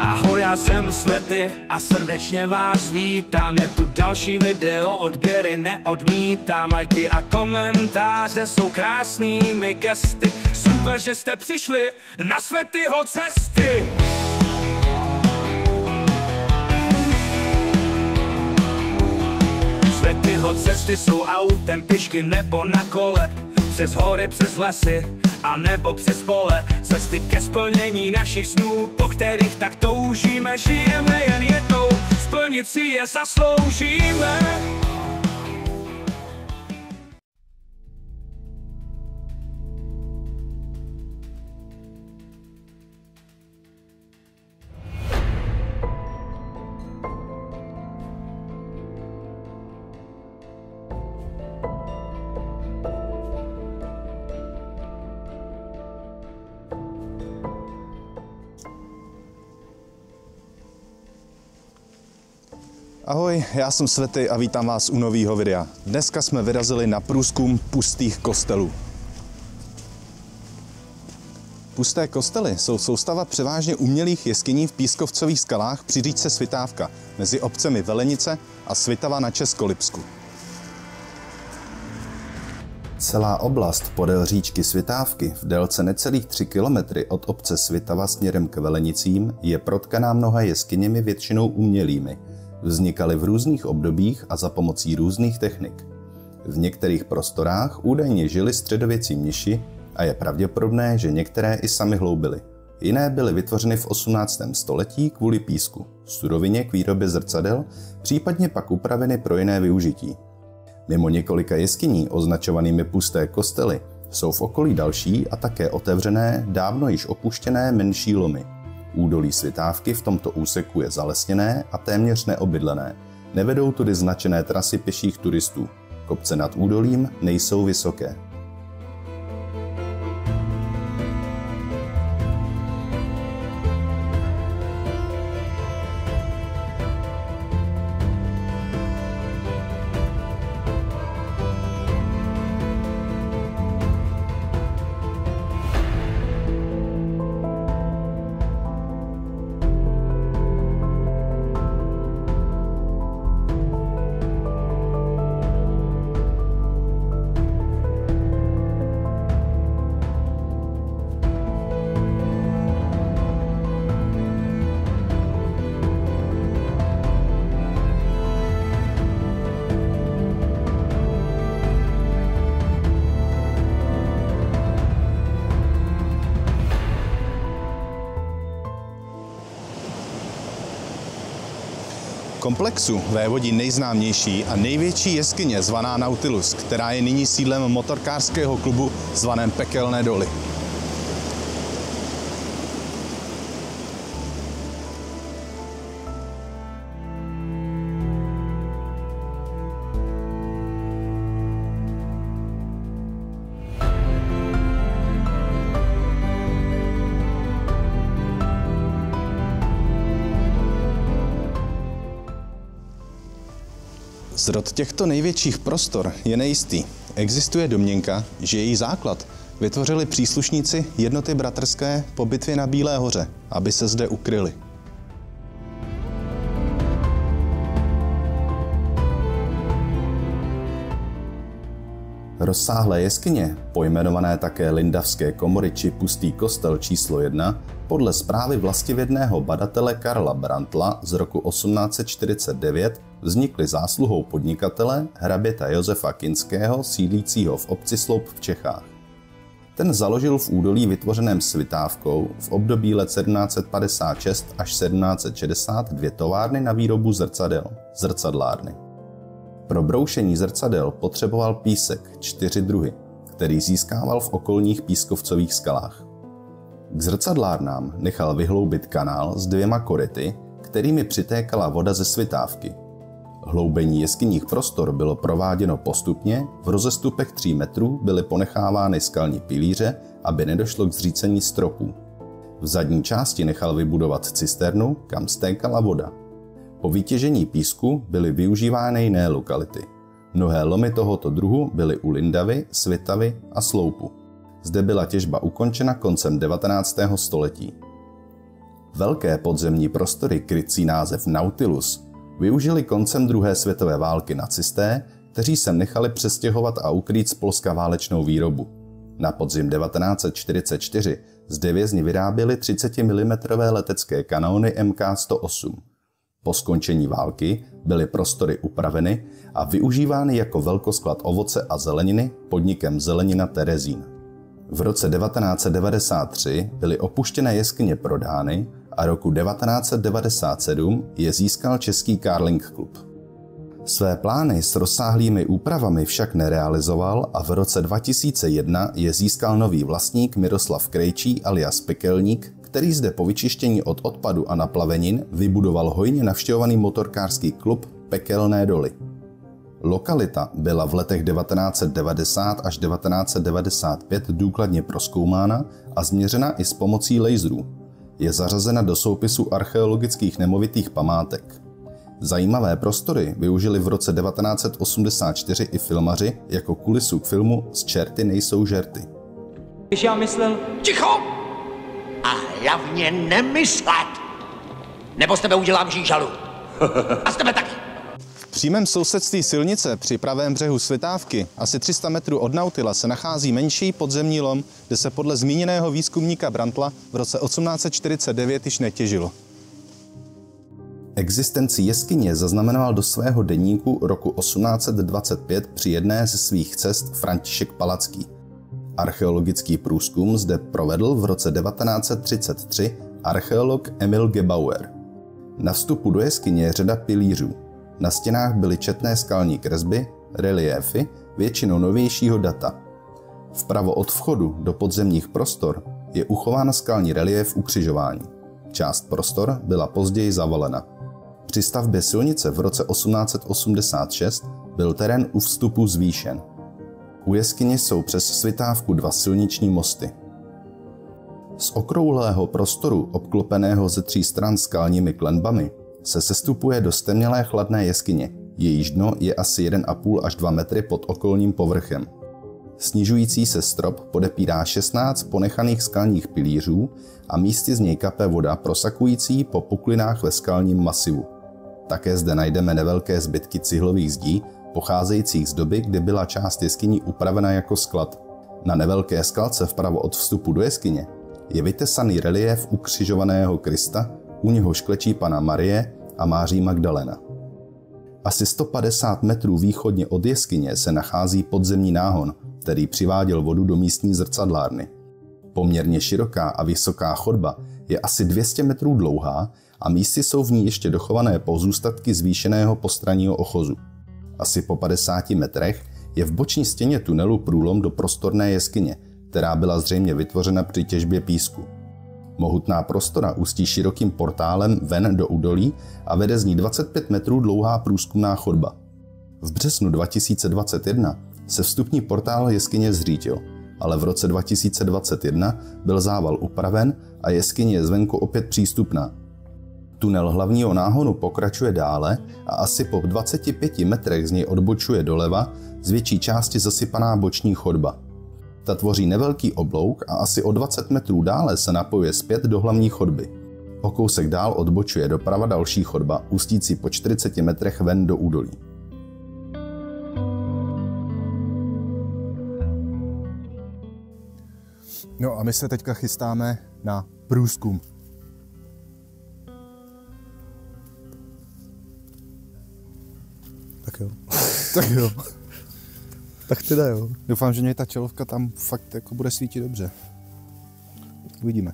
Ahoj, já jsem Svety a srdečně vás vítám. Je tu další video, odběry neodmítám. Lajky a komentáře jsou krásnými gesty. Super, že jste přišli na Svetyho cesty. Svetyho cesty jsou autem, pěšky nebo na kole, přes hory, přes lesy a nebo přes pole. Cesty ke splnění našich snů, po kterých tak toužíme. Žijeme jen jednou, splnit si je zasloužíme. Ahoj, já jsem Svety a vítám vás u nového videa. Dneska jsme vyrazili na průzkum pustých kostelů. Pusté kostely jsou soustava převážně umělých jeskyní v pískovcových skalách při říčce Svitávka mezi obcemi Velenice a Svitava na Českolipsku. Celá oblast podél říčky Svitávky v délce necelých 3 kilometry od obce Svitava směrem k Velenicím je protkaná mnoha jeskyněmi většinou umělými. Vznikaly v různých obdobích a za pomocí různých technik. V některých prostorách údajně žili středověcí mniši a je pravděpodobné, že některé i sami hloubily. Jiné byly vytvořeny v 18. století kvůli písku, surovině k výrobě zrcadel, případně pak upraveny pro jiné využití. Mimo několika jeskyní označovanými pusté kostely jsou v okolí další a také otevřené, dávno již opuštěné menší lomy. Údolí Svitávky v tomto úseku je zalesněné a téměř neobydlené. Nevedou tudy značené trasy pěších turistů. Kopce nad údolím nejsou vysoké. Komplexu vévodí nejznámější a největší jeskyně zvaná Nautilus, která je nyní sídlem motorkářského klubu zvaném Pekelné doly. Zrod těchto největších prostor je nejistý. Existuje domněnka, že její základ vytvořili příslušníci jednoty bratrské po bitvě na Bílé hoře, aby se zde ukryli. Rozsáhlé jeskyně, pojmenované také Lindavské komory či Pustý kostel číslo 1, podle zprávy vlastivědného badatele Karla Brandtla z roku 1849 vznikly zásluhou podnikatele hraběta Josefa Kinského sídlícího v obci Sloup v Čechách. Ten založil v údolí vytvořeném Svitávkou v období let 1756 až 1760 dvě továrny na výrobu zrcadel, zrcadlárny. Pro broušení zrcadel potřeboval písek 4 druhy, který získával v okolních pískovcových skalách. K zrcadlárnám nechal vyhloubit kanál s 2 koryty, kterými přitékala voda ze Svitávky. Hloubení jeskyních prostor bylo prováděno postupně, v rozestupech 3 metrů byly ponechávány skalní pilíře, aby nedošlo k zřícení stropů. V zadní části nechal vybudovat cisternu, kam stékala voda. Po vytěžení písku byly využívány jiné lokality. Mnohé lomy tohoto druhu byly u Lindavy, Svitavy a Sloupu. Zde byla těžba ukončena koncem 19. století. Velké podzemní prostory krycí název Nautilus využili koncem druhé světové války nacisté, kteří se nechali přestěhovat a ukrýt z Polska válečnou výrobu. Na podzim 1944 zde vězni vyráběli 30 mm letecké kanóny MK108. Po skončení války byly prostory upraveny a využívány jako velkosklad ovoce a zeleniny podnikem Zelenina Terezín. V roce 1993 byly opuštěné jeskyně prodány a roku 1997 je získal český Carling Club. Své plány s rozsáhlými úpravami však nerealizoval a v roce 2001 je získal nový vlastník Miroslav Krejčí alias Pekelník, který zde po vyčištění od odpadu a naplavenin vybudoval hojně navštěvovaný motorkářský klub Pekelné doly. Lokalita byla v letech 1990 až 1995 důkladně prozkoumána a změřena i s pomocí laserů. Je zařazena do soupisu archeologických nemovitých památek. Zajímavé prostory využili v roce 1984 i filmaři jako kulisu k filmu Z čerty nejsou žerty. Když já myslel... Ticho! A hlavně nemyslet! Nebo z tebe udělám žížalu. A z tebe taky. V přímém sousedství silnice při pravém břehu Svitávky, asi 300 metrů od Nautila, se nachází menší podzemní lom, kde se podle zmíněného výzkumníka Brandtla v roce 1849 již netěžilo. Existenci jeskyně zaznamenal do svého deníku roku 1825 při jedné ze svých cest František Palacký. Archeologický průzkum zde provedl v roce 1933 archeolog Emil Gebauer. Na vstupu do jeskyně je řada pilířů. Na stěnách byly četné skalní kresby, reliéfy, většinou novějšího data. Vpravo od vchodu do podzemních prostor je uchován skalní reliéf ukřižování. Část prostor byla později zavalena. Při stavbě silnice v roce 1886 byl terén u vstupu zvýšen. U jeskyně jsou přes Svitávku 2 silniční mosty. Z okrouhlého prostoru obklopeného ze 3 stran skalními klenbami se sestupuje do stemnělé chladné jeskyně. Jejíž dno je asi 1,5 až 2 metry pod okolním povrchem. Snižující se strop podepírá 16 ponechaných skalních pilířů a místy z něj kape voda prosakující po puklinách ve skalním masivu. Také zde najdeme nevelké zbytky cihlových zdí, pocházejících z doby, kdy byla část jeskyní upravena jako sklad. Na nevelké skalce vpravo od vstupu do jeskyně je vytesaný reliéf ukřižovaného Krista, u něhož klečí Panna Marie a Máří Magdalena. Asi 150 metrů východně od jeskyně se nachází podzemní náhon, který přiváděl vodu do místní zrcadlárny. Poměrně široká a vysoká chodba je asi 200 metrů dlouhá a místy jsou v ní ještě dochované pozůstatky zvýšeného postranního ochozu. Asi po 50 metrech je v boční stěně tunelu průlom do prostorné jeskyně, která byla zřejmě vytvořena při těžbě písku. Mohutná prostora ústí širokým portálem ven do údolí a vede z ní 25 metrů dlouhá průzkumná chodba. V březnu 2021 se vstupní portál jeskyně zřítil, ale v roce 2021 byl zával upraven a jeskyně je zvenku opět přístupná. Tunel hlavního náhonu pokračuje dále a asi po 25 metrech z něj odbočuje doleva, z větší části zasypaná boční chodba. Ta tvoří nevelký oblouk a asi o 20 metrů dále se napojuje zpět do hlavní chodby. O kousek dál odbočuje doprava další chodba, ústící po 40 metrech ven do údolí. No a my se teďka chystáme na průzkum. Tak jo. Tak jo. Tak teda jo. Doufám, že mě ta čelovka tam fakt jako bude svítit dobře. Uvidíme.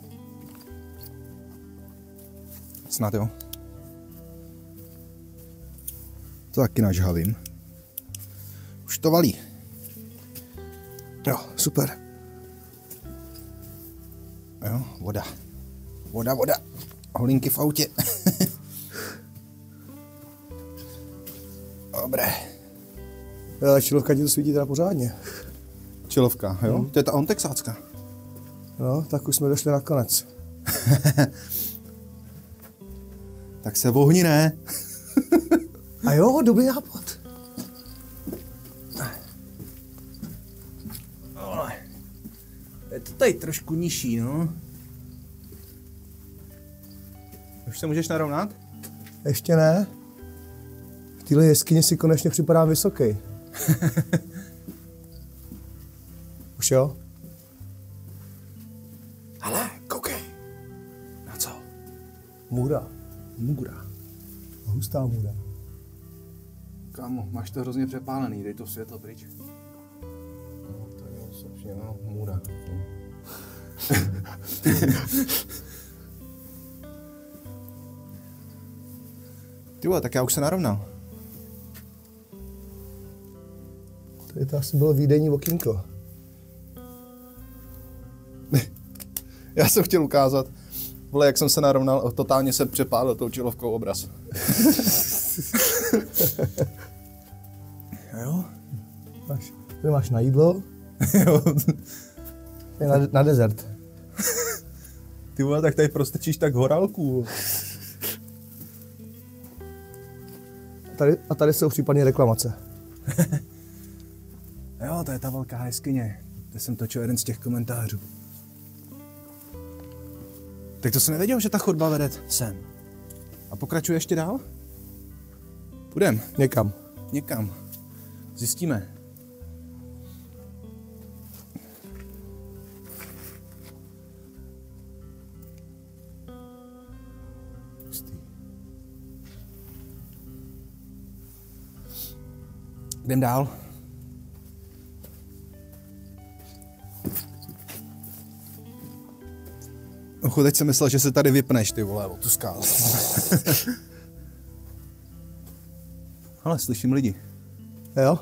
Snad jo. To taky nažhavím. Už to valí. Jo, super. Jo, voda. Voda. Holinky v autě. Dobré. Čilovka ti to svítí teda pořádně. Čilovka, jo? To je ta ontexácka. No, tak už jsme došli na konec. Tak se vohni, ne? A jo, dobrý nápad. Je to tady trošku nižší, no. Už se můžeš narovnat? Ještě ne. V téhle jeskyni si konečně připadám vysoký. Už jo? Ale, koukej. Na co? Můra. Můra. Hustá můra. Kámo, máš to hrozně přepálený, dej to světlo pryč. No, to je osobně, no, můra. Ty vole, tak já už se narovnal. Tady to asi bylo výdejní okýnko. Já jsem chtěl ukázat, vole, jak jsem se narovnal, totálně se přepálil tou čilovkou obraz. Jo? Tady máš na jídlo. Jo. Na dezert. Ty vole, tak tady prostrčíš tak horálku. Tady jsou případně reklamace. Jo, to je ta velká jeskyně. Teď jsem točil jeden z těch komentářů. Tak to jsem nevěděl, že ta chodba vede sem. A pokračuje ještě dál? Půjdem. Někam. Někam. Zjistíme. Jdem dál. Ochu, teď jsem myslel, že se tady vypneš, ty vole, o tu skálu. Ale slyším lidi. Jo?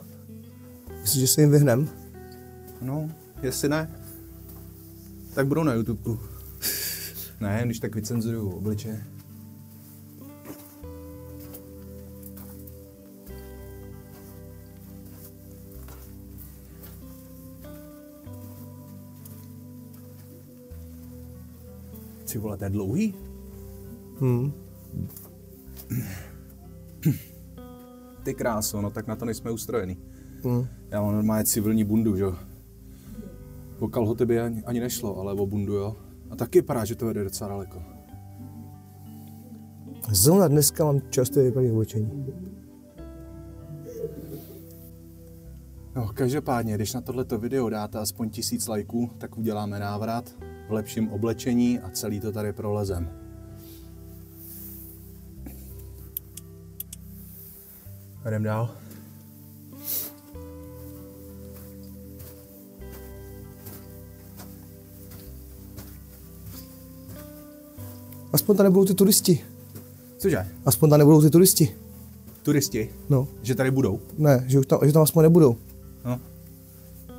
Myslíš, že se jim vyhnem? No, jestli ne, tak budou na YouTubeku. Ne, když tak vycenzuruju obličeje. Ty vole, to je dlouhý? Ty kráso, no tak na to nejsme ustrojený. Já mám normálně civilní bundu, že jo. O kalhoty by ani nešlo, ale o bundu, jo. A taky vypadá, že to vede docela daleko. Zrovna dneska mám často vypadný oblečení. No, každopádně, když na tohleto video dáte aspoň 1000 lajků, tak uděláme návrat v lepším oblečení a celý to tady prolezem. Jdem dál. Aspoň tam nebudou ty turisti. Cože? Aspoň tam nebudou ty turisti. Turisti? No. Že tady budou? Ne, že tam aspoň nebudou. No.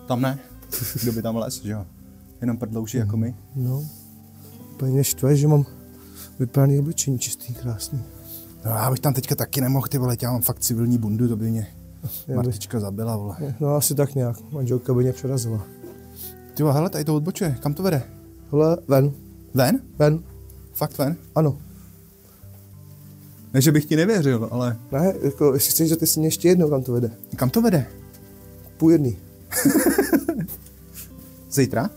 Tam ne. Kdo by tam les, že jo? Jenom prdlouši jako my. No. Úplně mě štve, že mám vypraný oblečení čistý, krásný. No já bych tam teďka taky nemohl, ty vole, já mám fakt civilní bundu, to by mě Martička zabila, vole. No asi tak nějak, manželka by mě přerazila. Ty vole, hele, tady to odbočuje, kam to vede? Hele, ven. Ven? Ven. Fakt ven? Ano. Ne, že bych ti nevěřil, ale... Ne, jako, jestli chceš, že ty si mě ještě jednou, kam to vede. Kam to vede? Půl jedný. Zítra?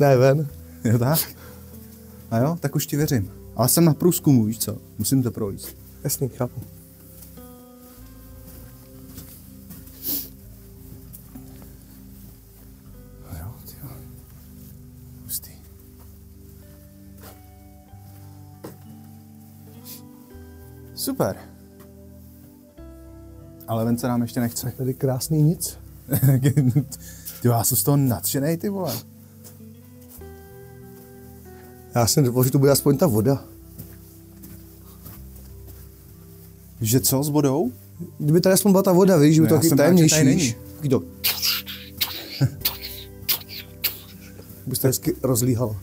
Ne, ven. Jo tak? A jo, tak už ti věřím. Ale jsem na průzkumu, víš co? Musím to projít. Jasně, chápu. Jo, tyjo. Hustý. Super. Ale ven se nám ještě nechce. Tady krásný nic. Ty já jsem z toho nadšenej, ty vole. Já jsem doufal, že to bude aspoň ta voda. Že co s vodou? Kdyby tady aspoň byla ta voda, víš, že by to já taky jsem rád, že tady není. tajemnější. Taky to. Bys to hezky rozlíhal.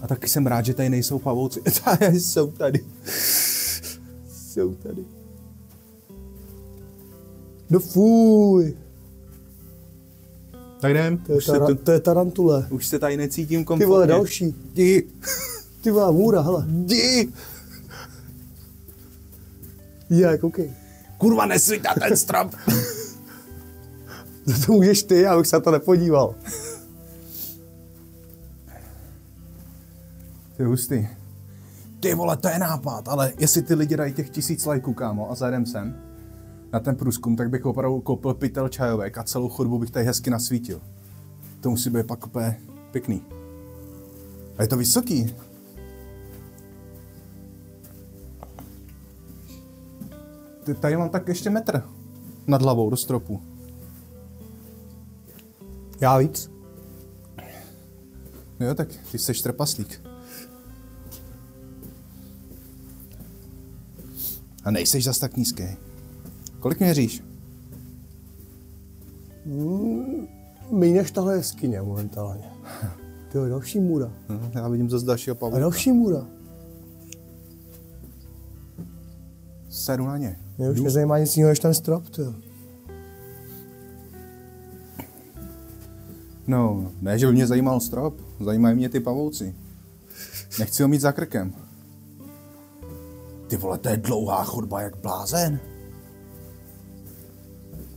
A taky jsem rád, že tady nejsou pavouci. Jsou tady. Jsou tady. No fuj. Tak jdem. To je tarantule. Už se tady necítím Ty komfortně. vole, další. Jdi. Ty vole, můra, hele. Jdi. Je, koukej. Kurva, nesvít na ten strop. To můžeš ty, já bych se na to nepodíval. To je hustý. Ty vole, to je nápad, ale jestli ty lidi dají těch 1000 lajků, kámo, a zajedem sem na ten průzkum, tak bych opravdu koupil pytel čajovek a celou chodbu bych tady hezky nasvítil. To musí být pak úplně pěkný. A je to vysoký. Tady mám tak ještě metr nad hlavou do stropu. Já víc. Jo, tak ty jsi trpaslík. A nejseš zas tak nízký. Kolik měříš? Méně než tahle jeskyně momentálně. Ty jo, další můra. Já vidím zase dalšího A pavouka. další můra. Sedu na ně. Mě už nezajímá nic jiného než ten strop, ty jo. No, ne, že by mě zajímal strop. Zajímají mě ty pavouci. Nechci ho mít za krkem. Ty vole, to je dlouhá chodba jak blázen.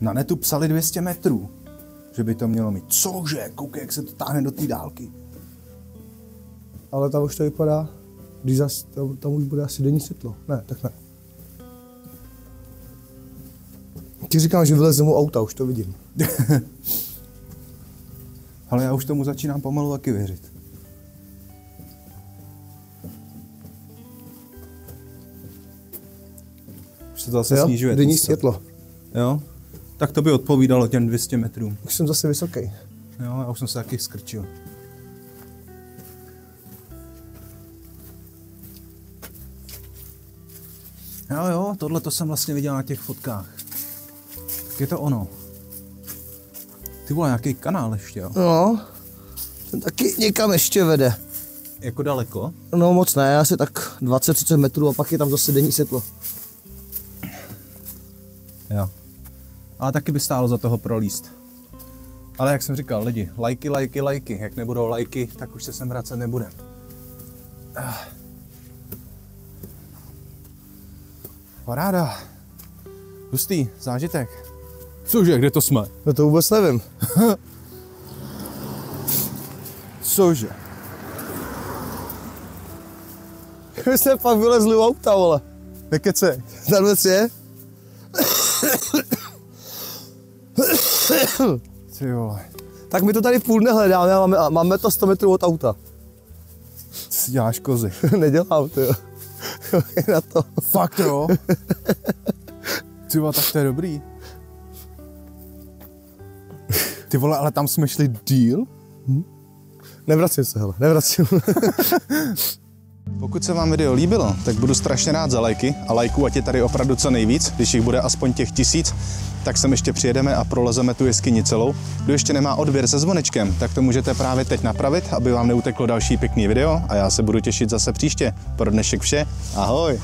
Na netu psali 200 metrů. Že by to mělo mít. Cože? Koukej, jak se to táhne do té dálky. Ale tam už to vypadá, když tam už bude asi denní světlo. Ne, tak ne. Ti říkám, že vylezem mu auta, už to vidím. Ale já už tomu začínám pomalu taky věřit. Už se to zase Jo, snižuje. denní světlo. Jo? Tak to by odpovídalo těm 200 metrům. Už jsem zase vysoký. Jo, já už jsem se taky skrčil. Jo, tohle to jsem vlastně viděl na těch fotkách. Tak je to ono. Ty vole, nějaký kanál ještě, jo? No, ten taky někam ještě vede. Jako daleko? No moc ne, asi tak 20-30 metrů a pak je tam zase denní světlo. Jo. Ale taky by stálo za toho prolíst. Ale jak jsem říkal, lidi, lajky. Jak nebudou lajky, tak už se sem vracet nebudem. Paráda. Hustý, zážitek. Cože, kde to jsme? No to vůbec nevím. Cože? My jsme pak vylezli u auta, vole. Nekecej. Tady je? Ty vole. Tak my to tady půl nehledáme, máme to 100 metrů od auta. Ty děláš kozy. Nedělám, ty jo. Na to. Fakt jo? Ty vole, tak to je dobrý. Ty vole, ale tam jsme šli díl? Nevracím se, hele, nevracím. Pokud se vám video líbilo, tak budu strašně rád za lajky a lajků ať je tady opravdu co nejvíc, když jich bude aspoň těch 1000, tak sem ještě přijedeme a prolezeme tu jeskyni celou. Kdo ještě nemá odběr se zvonečkem, tak to můžete právě teď napravit, aby vám neuteklo další pěkný video a já se budu těšit zase příště. Pro dnešek vše, ahoj!